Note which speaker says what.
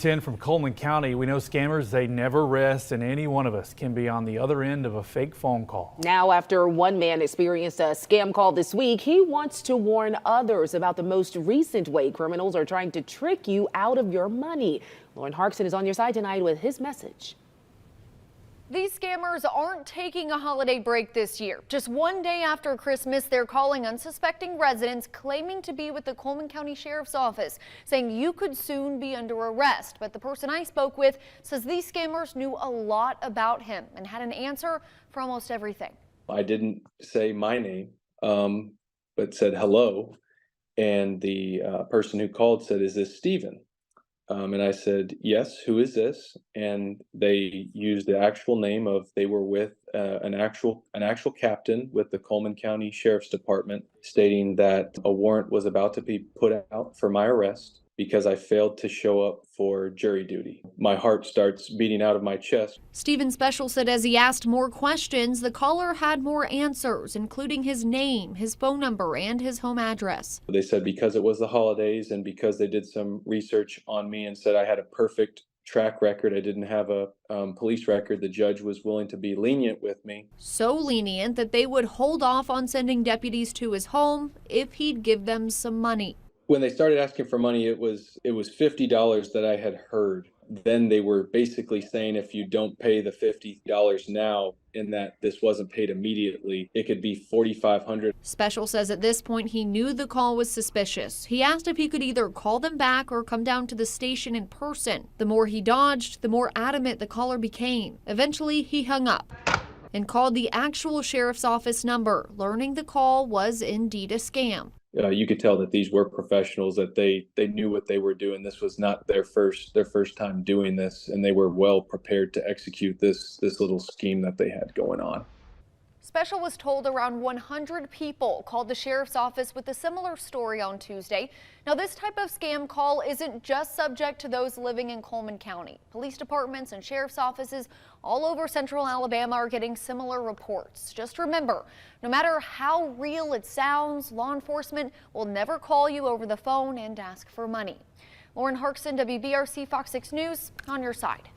Speaker 1: 10 from Cullman County. We know scammers, they never rest, and any one of us can be on the other end of a fake phone call.
Speaker 2: Now, after one man experienced a scam call this week, he wants to warn others about the most recent way criminals are trying to trick you out of your money. Lauren Harkson is on your side tonight with his message.
Speaker 3: These scammers aren't taking a holiday break this year. Just one day after Christmas, they're calling unsuspecting residents claiming to be with the Cullman County Sheriff's Office, saying you could soon be under arrest. But the person I spoke with says these scammers knew a lot about him and had an answer for almost everything.
Speaker 4: I didn't say my name, but said hello. And the person who called said, "Is this Stephen?" And I said, "Yes, who is this?" And they used the actual name of, they were with an actual captain with the Cullman County Sheriff's Department, stating that a warrant was about to be put out for my arrest because I failed to show up for jury duty. My heart starts beating out of my chest.
Speaker 3: Stephen Special said as he asked more questions, the caller had more answers, including his name, his phone number, and his home address.
Speaker 4: They said because it was the holidays and because they did some research on me and said I had a perfect track record, I didn't have a police record, the judge was willing to be lenient with me.
Speaker 3: So lenient that they would hold off on sending deputies to his home if he'd give them some money.
Speaker 4: When they started asking for money, it was $50 that I had heard. Then they were basically saying if you don't pay the $50 now, in that this wasn't paid immediately, it could be $4,500.
Speaker 3: Special says at this point he knew the call was suspicious. He asked if he could either call them back or come down to the station in person. The more he dodged, the more adamant the caller became. Eventually, he hung up and called the actual sheriff's office number, learning the call was indeed a scam.
Speaker 4: You could tell that these were professionals, that they knew what they were doing. This was not their first time doing this, and they were well prepared to execute this little scheme that they had going on.
Speaker 3: Special was told around 100 people called the sheriff's office with a similar story on Tuesday. Now, this type of scam call isn't just subject to those living in Cullman County. Police departments and sheriff's offices all over central Alabama are getting similar reports. Just remember, no matter how real it sounds, law enforcement will never call you over the phone and ask for money. Lauren Harkson, WBRC Fox 6 News, on your side.